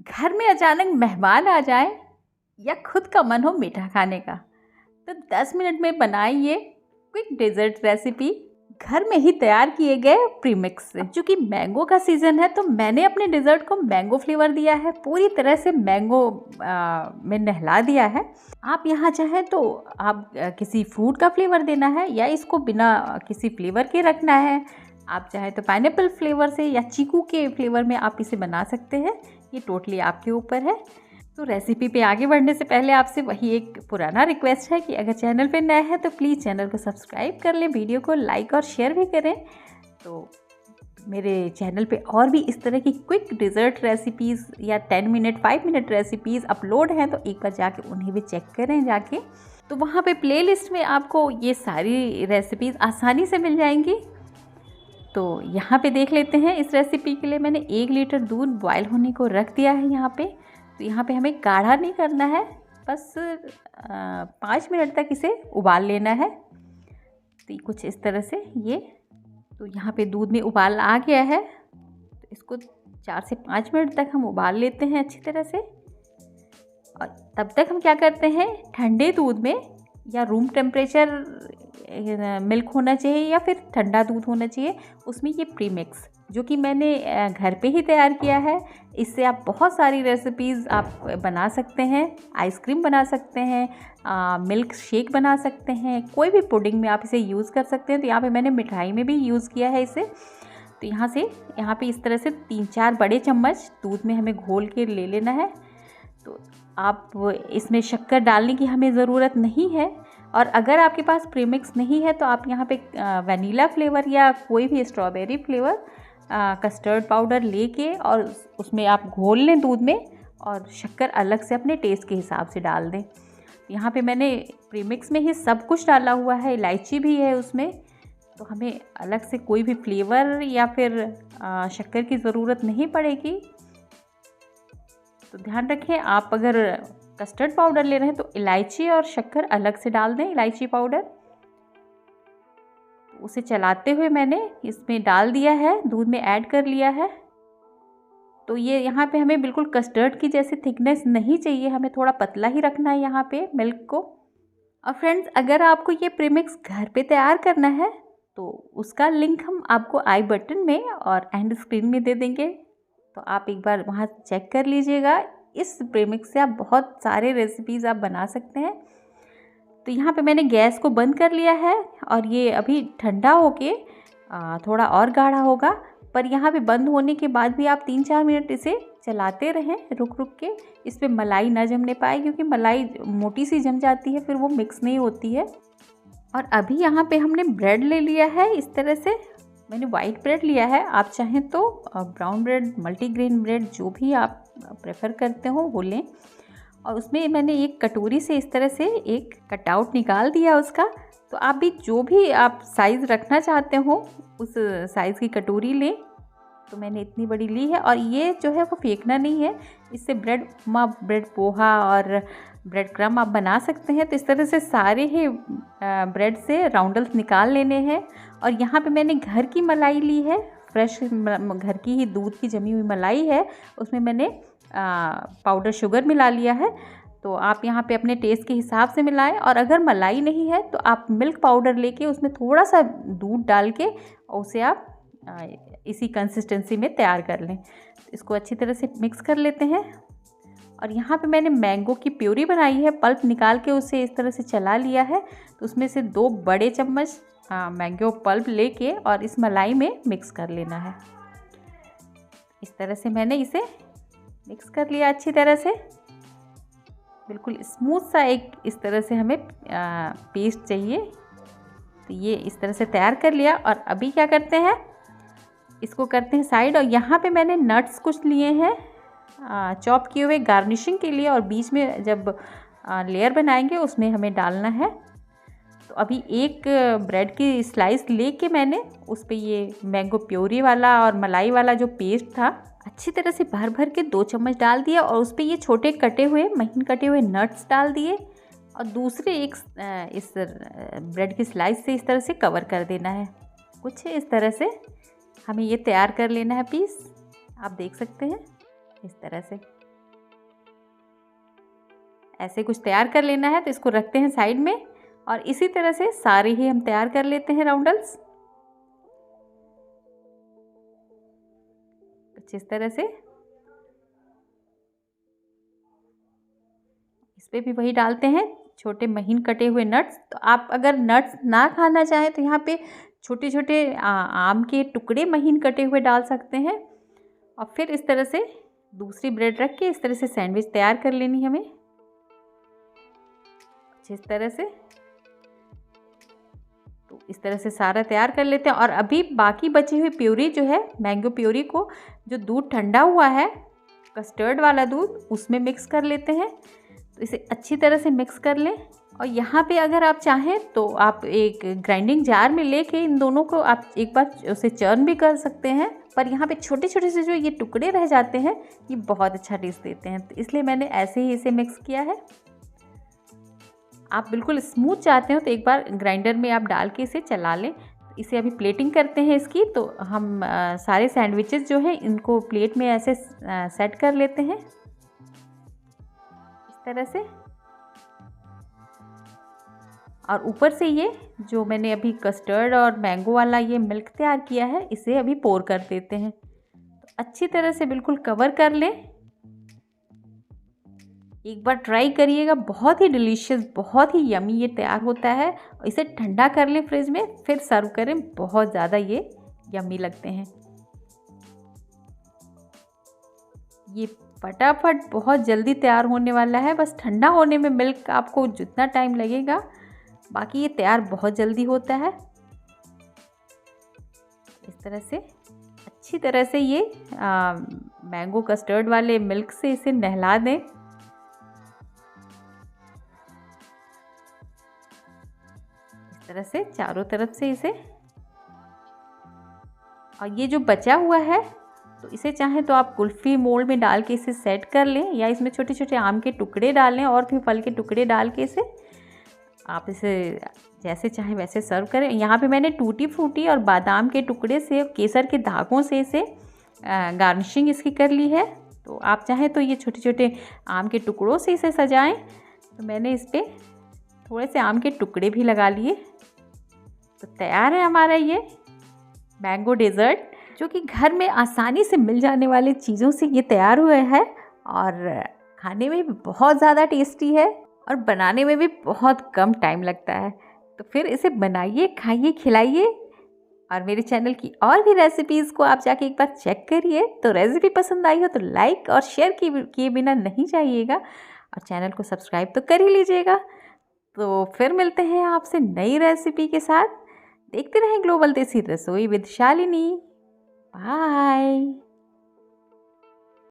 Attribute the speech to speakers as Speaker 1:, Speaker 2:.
Speaker 1: घर में अचानक मेहमान आ जाए या खुद का मन हो मीठा खाने का, तो 10 मिनट में बनाइए क्विक डेजर्ट रेसिपी घर में ही तैयार किए गए प्रीमिक्स से। चूँकि मैंगो का सीज़न है तो मैंने अपने डेजर्ट को मैंगो फ्लेवर दिया है, पूरी तरह से मैंगो में नहला दिया है। आप यहाँ चाहें तो आप किसी फ्रूट का फ्लेवर देना है या इसको बिना किसी फ्लेवर के रखना है। आप चाहे तो पाइनएप्पल फ्लेवर से या चीकू के फ्लेवर में आप इसे बना सकते हैं, ये टोटली आपके ऊपर है। तो रेसिपी पे आगे बढ़ने से पहले आपसे वही एक पुराना रिक्वेस्ट है कि अगर चैनल पे नए हैं तो प्लीज़ चैनल को सब्सक्राइब कर लें, वीडियो को लाइक और शेयर भी करें। तो मेरे चैनल पे और भी इस तरह की क्विक डिज़र्ट रेसिपीज़ या 10 मिनट 5 मिनट रेसिपीज़ अपलोड हैं, तो एक बार जाके उन्हें भी चेक करें जाके। तो वहाँ पे प्लेलिस्ट में आपको ये सारी रेसिपीज़ आसानी से मिल जाएंगी। तो यहाँ पे देख लेते हैं, इस रेसिपी के लिए मैंने 1 लीटर दूध बॉयल होने को रख दिया है यहाँ पे। तो यहाँ पे हमें गाढ़ा नहीं करना है, बस 5 मिनट तक इसे उबाल लेना है। तो कुछ इस तरह से ये, तो यहाँ पे दूध में उबाल आ गया है, तो इसको 4 से 5 मिनट तक हम उबाल लेते हैं अच्छी तरह से। और तब तक हम क्या करते हैं, ठंडे दूध में या रूम टेम्परेचर मिल्क होना चाहिए या फिर ठंडा दूध होना चाहिए, उसमें ये प्रीमिक्स जो कि मैंने घर पे ही तैयार किया है, इससे आप बहुत सारी रेसिपीज़ आप बना सकते हैं। आइसक्रीम बना सकते हैं, मिल्क शेक बना सकते हैं, कोई भी पुडिंग में आप इसे यूज़ कर सकते हैं। तो यहाँ पे मैंने मिठाई में भी यूज़ किया है इसे। तो यहाँ पे इस तरह से 3-4 बड़े चम्मच दूध में हमें घोल के ले लेना है। तो आप इसमें शक्कर डालने की हमें ज़रूरत नहीं है। और अगर आपके पास प्रीमिक्स नहीं है तो आप यहाँ पे वनीला फ्लेवर या कोई भी स्ट्रॉबेरी फ्लेवर कस्टर्ड पाउडर लेके और उसमें आप घोल लें दूध में, और शक्कर अलग से अपने टेस्ट के हिसाब से डाल दें। यहाँ पे मैंने प्रीमिक्स में ही सब कुछ डाला हुआ है, इलायची भी है उसमें, तो हमें अलग से कोई भी फ्लेवर या फिर शक्कर की ज़रूरत नहीं पड़ेगी। तो ध्यान रखें, आप अगर कस्टर्ड पाउडर ले रहे हैं तो इलायची और शक्कर अलग से डाल दें, इलायची पाउडर। उसे चलाते हुए मैंने इसमें डाल दिया है, दूध में ऐड कर लिया है। तो ये यहाँ पे हमें बिल्कुल कस्टर्ड की जैसी थिकनेस नहीं चाहिए, हमें थोड़ा पतला ही रखना है यहाँ पे मिल्क को। और फ्रेंड्स, अगर आपको ये प्रीमिक्स घर पे तैयार करना है तो उसका लिंक हम आपको आई बटन में और एंड स्क्रीन में दे देंगे, तो आप एक बार वहाँ चेक कर लीजिएगा। इस प्रीमिक्स से आप बहुत सारे रेसिपीज़ आप बना सकते हैं। तो यहाँ पे मैंने गैस को बंद कर लिया है और ये अभी ठंडा होके थोड़ा और गाढ़ा होगा, पर यहाँ पे बंद होने के बाद भी आप 3-4 मिनट इसे चलाते रहें रुक रुक के। इस पर मलाई ना जमने पाए, क्योंकि मलाई मोटी सी जम जाती है फिर वो मिक्स नहीं होती है। और अभी यहाँ पे हमने ब्रेड ले लिया है, इस तरह से मैंने वाइट ब्रेड लिया है। आप चाहें तो ब्राउन ब्रेड, मल्टीग्रेन ब्रेड, जो भी आप प्रेफर करते हो वो लें। और उसमें मैंने एक कटोरी से इस तरह से एक कटआउट निकाल दिया उसका। तो आप भी जो भी आप साइज़ रखना चाहते हो उस साइज़ की कटोरी लें। तो मैंने इतनी बड़ी ली है, और ये जो है वो फेंकना नहीं है, इससे ब्रेड उपमा, ब्रेड पोहा और ब्रेड क्रम आप बना सकते हैं। तो इस तरह से सारे ही ब्रेड से राउंडल्स निकाल लेने हैं। और यहाँ पे मैंने घर की मलाई ली है, फ्रेश घर की ही दूध की जमी हुई मलाई है, उसमें मैंने पाउडर शुगर मिला लिया है। तो आप यहाँ पे अपने टेस्ट के हिसाब से मिलाएं। और अगर मलाई नहीं है तो आप मिल्क पाउडर लेके उसमें थोड़ा सा दूध डाल के उसे आप इसी कंसिस्टेंसी में तैयार कर लें। इसको अच्छी तरह से मिक्स कर लेते हैं। और यहाँ पे मैंने मैंगो की प्यूरी बनाई है, पल्प निकाल के उसे इस तरह से चला लिया है। तो उसमें से 2 बड़े चम्मच मैंगो पल्प लेके और इस मलाई में मिक्स कर लेना है। इस तरह से मैंने इसे मिक्स कर लिया अच्छी तरह से, बिल्कुल स्मूथ सा एक इस तरह से हमें पेस्ट चाहिए। तो ये इस तरह से तैयार कर लिया। और अभी क्या करते हैं, इसको करते हैं साइड। और यहाँ पे मैंने नट्स कुछ लिए हैं चॉप किए हुए गार्निशिंग के लिए, और बीच में जब लेयर बनाएंगे उसमें हमें डालना है। तो अभी एक ब्रेड की स्लाइस लेके मैंने उस पर ये मैंगो प्योरी वाला और मलाई वाला जो पेस्ट था अच्छी तरह से भर भर के 2 चम्मच डाल दिया, और उस पर ये छोटे कटे हुए महीन कटे हुए नट्स डाल दिए। और दूसरे एक इस ब्रेड की स्लाइस से इस तरह से कवर कर देना है। कुछ इस तरह से हमें ये तैयार कर लेना है पीस, आप देख सकते हैं इस तरह से। ऐसे कुछ तैयार कर लेना है। तो इसको रखते हैं साइड में और इसी तरह से सारे ही हम तैयार कर लेते हैं राउंडल्स कुछ इस तरह से। इस पे भी वही डालते हैं छोटे महीन कटे हुए नट्स। तो आप अगर नट्स ना खाना चाहें तो यहाँ पे छोटे छोटे आम के टुकड़े महीन कटे हुए डाल सकते हैं। और फिर इस तरह से दूसरी ब्रेड रख के इस तरह से सैंडविच तैयार कर लेनी हमें कुछ इस तरह से। तो इस तरह से सारा तैयार कर लेते हैं। और अभी बाकी बची हुई प्यूरी जो है मैंगो प्यूरी को, जो दूध ठंडा हुआ है कस्टर्ड वाला दूध, उसमें मिक्स कर लेते हैं। तो इसे अच्छी तरह से मिक्स कर लें। और यहाँ पे अगर आप चाहें तो आप एक ग्राइंडिंग जार में लेके इन दोनों को आप एक बार उसे चर्न भी कर सकते हैं। पर यहाँ पे छोटे छोटे से जो ये टुकड़े रह जाते हैं ये बहुत अच्छा टेस्ट देते हैं, तो इसलिए मैंने ऐसे ही इसे मिक्स किया है। आप बिल्कुल स्मूथ चाहते हो तो एक बार ग्राइंडर में आप डाल के इसे चला लें। इसे अभी प्लेटिंग करते हैं इसकी। तो हम सारे सैंडविचेस जो हैं इनको प्लेट में ऐसे सेट कर लेते हैं इस तरह से। और ऊपर से ये जो मैंने अभी कस्टर्ड और मैंगो वाला ये मिल्क तैयार किया है इसे अभी पोर कर देते हैं। तो अच्छी तरह से बिल्कुल कवर कर लें। एक बार ट्राई करिएगा, बहुत ही डिलीशियस, बहुत ही यमी ये तैयार होता है। इसे ठंडा कर लें फ्रिज में, फिर सर्व करें, बहुत ज़्यादा ये यमी लगते हैं। ये फटाफट बहुत जल्दी तैयार होने वाला है। बस ठंडा होने में मिल्क आपको जितना टाइम लगेगा, बाकी ये तैयार बहुत जल्दी होता है। इस तरह से अच्छी तरह से ये मैंगो कस्टर्ड वाले मिल्क से इसे नहला दें। इस तरह से चारों तरफ से इसे। और ये जो बचा हुआ है तो इसे चाहें तो आप कुल्फ़ी मोल्ड में डाल के इसे सेट कर लें, या इसमें छोटे छोटे आम के टुकड़े डाल लें और फिर फल के टुकड़े डाल के इसे आप इसे जैसे चाहें वैसे सर्व करें। यहाँ पे मैंने टूटी फ्रूटी और बादाम के टुकड़े से, केसर के धागों से इसे गार्निशिंग इसकी कर ली है। तो आप चाहें तो ये छोटे छोटे आम के टुकड़ों से इसे सजाएं। तो मैंने इस पर थोड़े से आम के टुकड़े भी लगा लिए। तो तैयार है हमारा ये मैंगो डेज़र्ट, जो कि घर में आसानी से मिल जाने वाली चीज़ों से ये तैयार हुआ है और खाने में भी बहुत ज़्यादा टेस्टी है और बनाने में भी बहुत कम टाइम लगता है। तो फिर इसे बनाइए, खाइए, खिलाइए। और मेरे चैनल की और भी रेसिपीज़ को आप जाके एक बार चेक करिए। तो रेसिपी पसंद आई हो तो लाइक और शेयर किए बिना नहीं जाइएगा और चैनल को सब्सक्राइब तो कर ही लीजिएगा। तो फिर मिलते हैं आपसे नई रेसिपी के साथ। देखते रहें ग्लोबल देसी रसोई विद शालिनी। बाय।